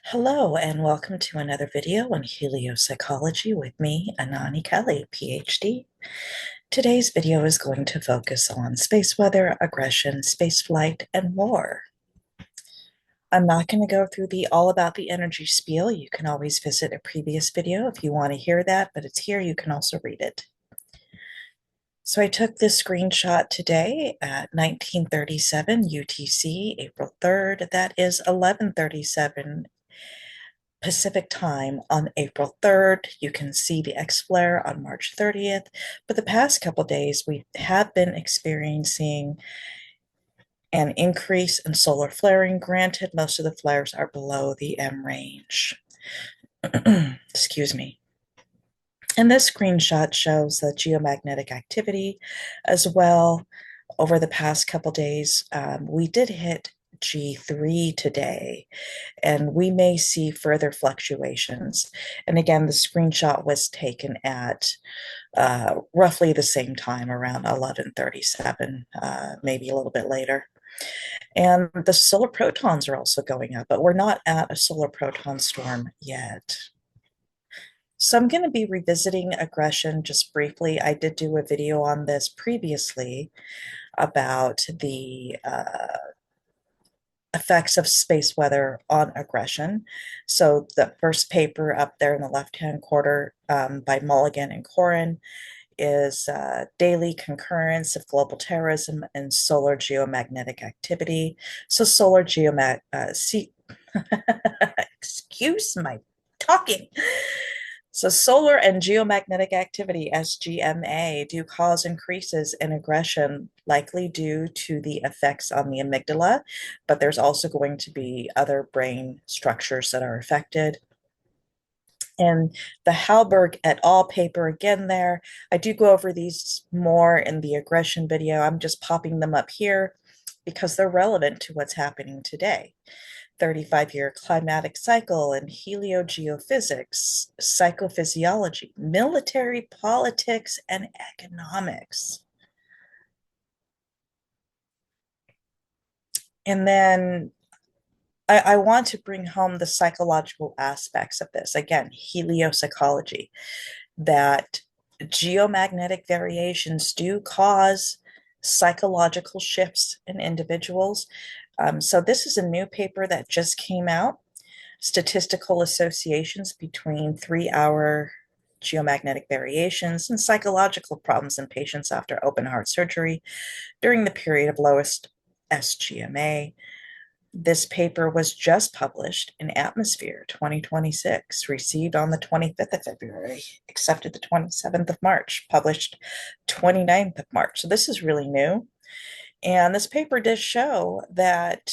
Hello and welcome to another video on Heliopsychology with me, Annani Kelly, PhD. Today's video is going to focus on space weather, aggression, spaceflight, and war. I'm not going to go through the all about the energy spiel. You can always visit a previous video if you want to hear that, but it's here. You can also read it. So I took this screenshot today at 1937 UTC, April 3rd. That is 11:37 Pacific time on April 3rd. You can see the X flare on March 30th. But the past couple days, we have been experiencing an increase in solar flaring. Granted, most of the flares are below the M range. Excuse me. And this screenshot shows the geomagnetic activity as well. Over the past couple days, we did hit G3 today, and we may see further fluctuations. And again, the screenshot was taken at roughly the same time, around 11:37, maybe a little bit later. And the solar protons are also going up, but we're not at a solar proton storm yet. So I'm going to be revisiting aggression just briefly. I did do a video on this previously about the effects of space weather on aggression. So the first paper up there in the left-hand corner by Mulligan and Corin is Daily Concurrence of Global Terrorism and Solar Geomagnetic Activity. So excuse my talking. So solar and geomagnetic activity, SGMA, do cause increases in aggression, likely due to the effects on the amygdala, but there's also going to be other brain structures that are affected. And the Halberg et al. Paper again there, I do go over these more in the aggression video. I'm just popping them up here because they're relevant to what's happening today. 35-year climatic cycle and heliogeophysics, psychophysiology, military politics, and economics. And then I want to bring home the psychological aspects of this. Again, heliopsychology, that geomagnetic variations do cause psychological shifts in individuals. So this is a new paper that just came out, Statistical Associations Between 3-Hour Geomagnetic Variations and Psychological Problems in Patients After Open Heart Surgery During the Period of Lowest SGMA. This paper was just published in Atmosphere 2026, received on the 25th of February, accepted the 27th of March, published 29th of March. So this is really new. And this paper does show that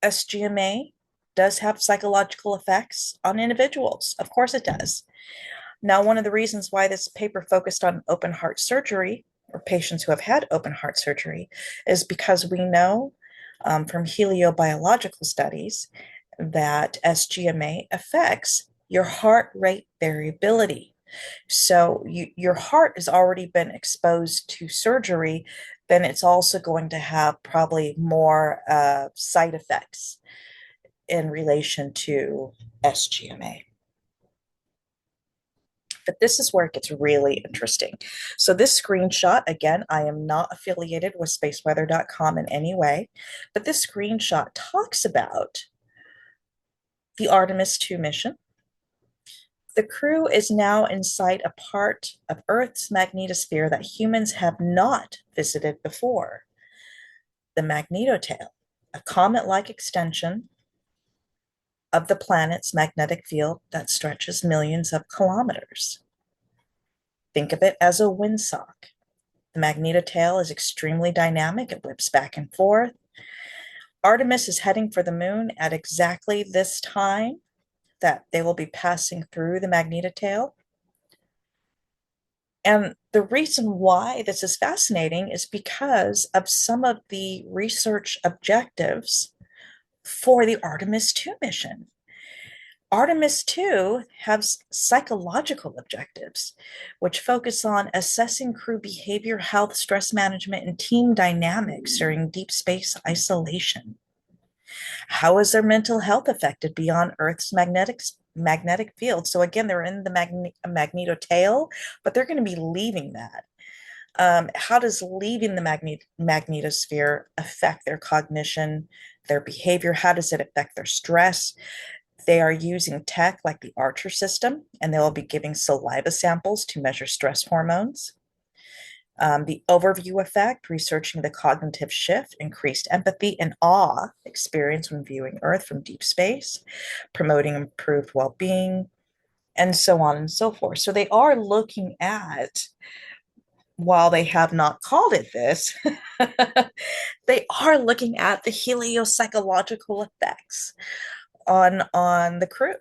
SGMA does have psychological effects on individuals. Of course it does. Now, one of the reasons why this paper focused on open heart surgery or patients who have had open heart surgery is because we know from heliobiological studies that SGMA affects your heart rate variability. So your heart has already been exposed to surgery, then it's also going to have probably more side effects in relation to SGMA. But this is where it gets really interesting. So this screenshot, again, I am not affiliated with spaceweather.com in any way, but this screenshot talks about the Artemis II mission. The crew is now inside a part of Earth's magnetosphere that humans have not visited before. The magnetotail, a comet-like extension of the planet's magnetic field that stretches millions of kilometers. Think of it as a windsock. The magnetotail is extremely dynamic. It whips back and forth. Artemis is heading for the moon at exactly this time that they will be passing through the magnetotail. And the reason why this is fascinating is because of some of the research objectives for the Artemis II mission. Artemis II has psychological objectives, which focus on assessing crew behavior, health, stress management, and team dynamics during deep space isolation. How is their mental health affected beyond Earth's magnetic field? So again, they're in the magnetotail, but they're going to be leaving that. How does leaving the magnetosphere affect their cognition, their behavior? How does it affect their stress? They are using tech like the Archer system, and they will be giving saliva samples to measure stress hormones. The overview effect, researching the cognitive shift, increased empathy and awe experience when viewing Earth from deep space, promoting improved well being, and so on and so forth. So they are looking at, while they have not called it this, they are looking at the heliopsychological effects on the crew.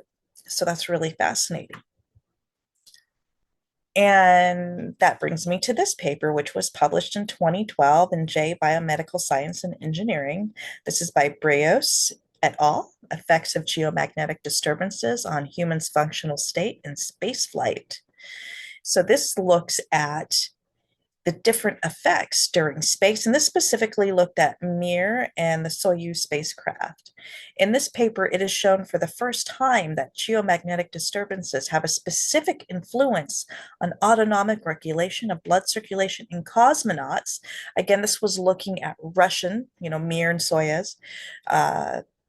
So that's really fascinating. And that brings me to this paper, which was published in 2012 in J Biomedical Science and Engineering. This is by Breos et al. Effects of Geomagnetic Disturbances on Humans' Functional State in Spaceflight. So this looks at the different effects during space, and this specifically looked at Mir and the Soyuz spacecraft. In this paper, it is shown for the first time that geomagnetic disturbances have a specific influence on autonomic regulation of blood circulation in cosmonauts. Again, this was looking at Russian, Mir and Soyuz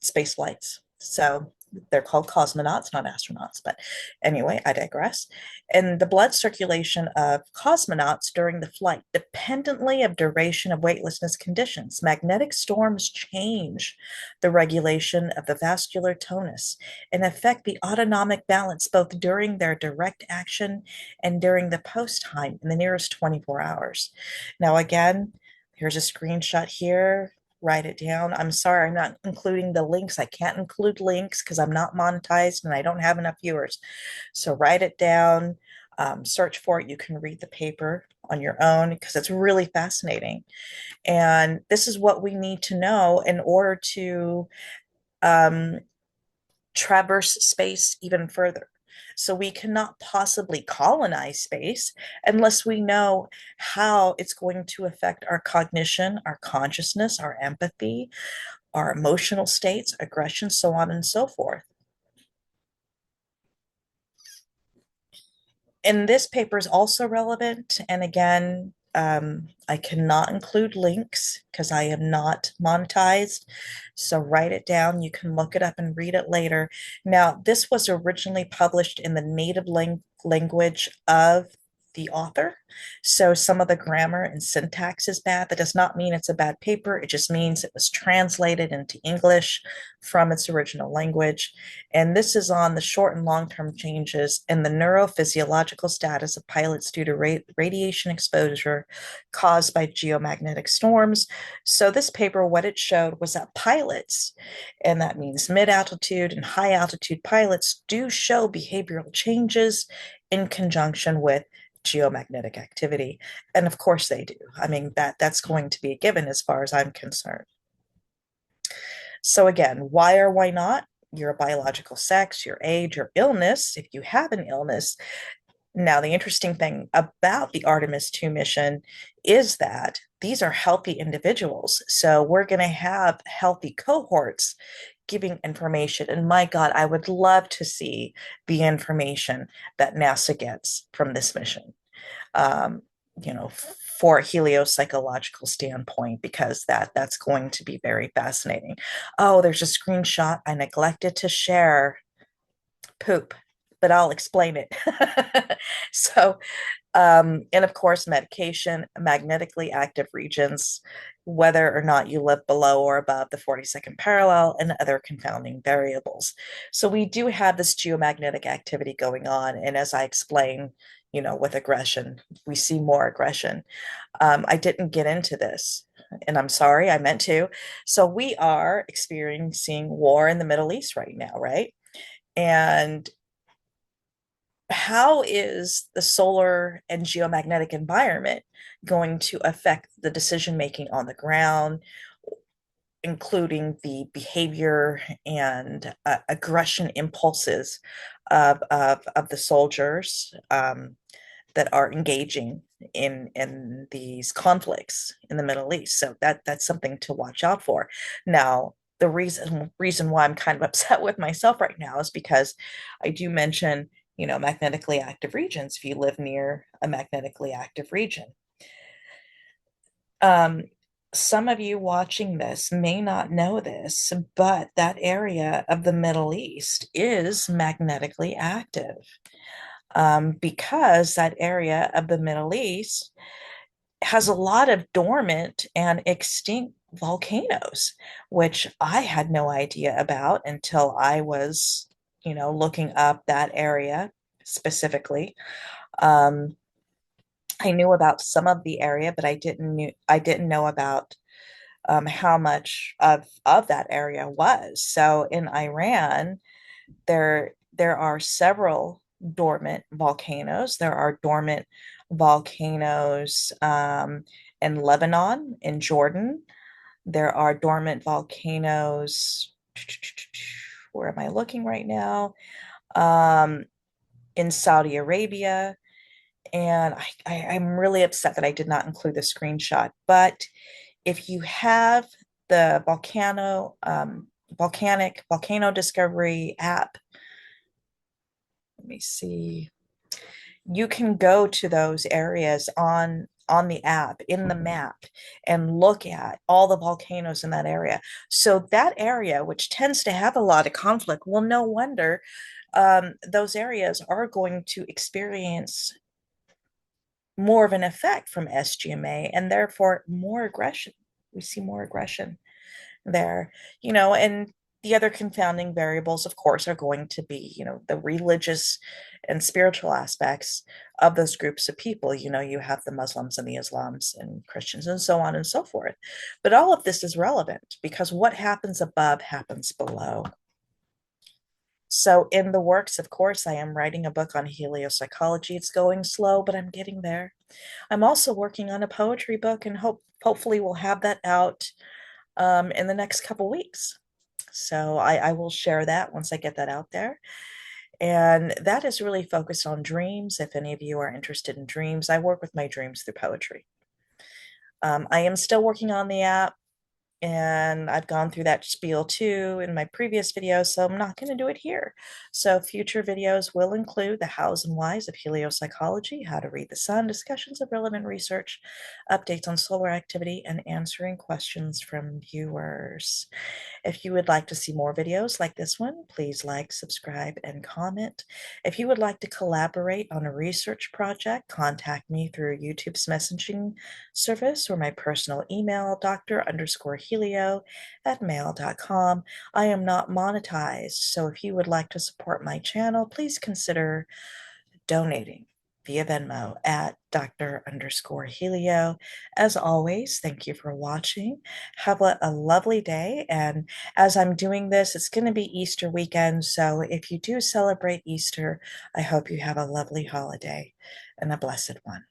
space flights. So they're called cosmonauts, not astronauts. But anyway, I digress. And the blood circulation of cosmonauts during the flight, dependently of duration of weightlessness conditions. Magnetic storms change the regulation of the vascular tonus and affect the autonomic balance both during their direct action and during the post time in the nearest 24 hours. Now, again, here's a screenshot here. Write it down. I'm sorry, I'm not including the links. I can't include links because I'm not monetized and I don't have enough viewers. So write it down, search for it. You can read the paper on your own because it's really fascinating. And this is what we need to know in order to um, traverse space even further. So we cannot possibly colonize space unless we know how it's going to affect our cognition, our consciousness, our empathy, our emotional states, aggression, so on and so forth. And this paper is also relevant. And again, I cannot include links because I am not monetized. So write it down. You can look it up and read it later. Now, this was originally published in the native language of the author. So some of the grammar and syntax is bad. That does not mean it's a bad paper. It just means it was translated into English from its original language. And this is on the short and long-term changes in the neurophysiological status of pilots due to radiation exposure caused by geomagnetic storms. So this paper, what it showed was that pilots, and that means mid-altitude and high-altitude pilots, do show behavioral changes in conjunction with geomagnetic activity. And of course they do. I mean, that's going to be a given as far as I'm concerned. So again, why or why not? Your biological sex, your age, your illness, if you have an illness. Now, the interesting thing about the Artemis II mission is that these are healthy individuals. So we're going to have healthy cohorts giving information. And my God, I would love to see the information that NASA gets from this mission. Um, for a heliopsychological standpoint, because that's going to be very fascinating. Oh, there's a screenshot I neglected to share. Poop, but I'll explain it. So, and of course, medication, magnetically active regions, whether or not you live below or above the 42nd parallel, and other confounding variables. So we do have this geomagnetic activity going on. And as I explained, with aggression, we see more aggression. I didn't get into this, and I'm sorry, I meant to. So we are experiencing war in the Middle East right now, right? And how is the solar and geomagnetic environment going to affect the decision making on the ground, including the behavior and aggression impulses of the soldiers that are engaging in these conflicts in the Middle East? So that's something to watch out for. Now, the reason why I'm kind of upset with myself right now is because I do mention, magnetically active regions if you live near a magnetically active region. Um, some of you watching this may not know this, but that area of the Middle East is magnetically active, because that area of the Middle East has a lot of dormant and extinct volcanoes, which I had no idea about until I was, looking up that area specifically. Um, I knew about some of the area, but I didn't know about how much of that area was. So in Iran, there are several dormant volcanoes. There are dormant volcanoes in Lebanon, in Jordan. There are dormant volcanoes. Where am I looking right now? Um, in Saudi Arabia. And I'm really upset that I did not include the screenshot. But if you have the volcano discovery app, let me see. You can go to those areas on the app in the map and look at all the volcanoes in that area. So that area, which tends to have a lot of conflict, well, no wonder those areas are going to experience more of an effect from SGMA and therefore more aggression. We see more aggression there, and the other confounding variables, of course, are going to be, the religious and spiritual aspects of those groups of people. You have the Muslims and the Islams and Christians and so on and so forth. But all of this is relevant because what happens above happens below. So, in the works, of course, I am writing a book on heliopsychology. It's going slow, but I'm getting there. I'm also working on a poetry book and hopefully we'll have that out in the next couple weeks. So I will share that once I get that out there. And that is really focused on dreams. If any of you are interested in dreams, I work with my dreams through poetry. I am still working on the app. And I've gone through that spiel too in my previous videos, so I'm not going to do it here. So future videos will include the hows and whys of heliopsychology, how to read the sun, discussions of relevant research, updates on solar activity, and answering questions from viewers. If you would like to see more videos like this one, please like, subscribe, and comment. If you would like to collaborate on a research project, contact me through YouTube's messaging service or my personal email, dr_helio@mail.com. I am not monetized, so if you would like to support my channel, please consider donating via Venmo at Dr_Helio. As always, thank you for watching. Have a lovely day. And as I'm doing this, it's going to be Easter weekend. So if you do celebrate Easter, I hope you have a lovely holiday and a blessed one.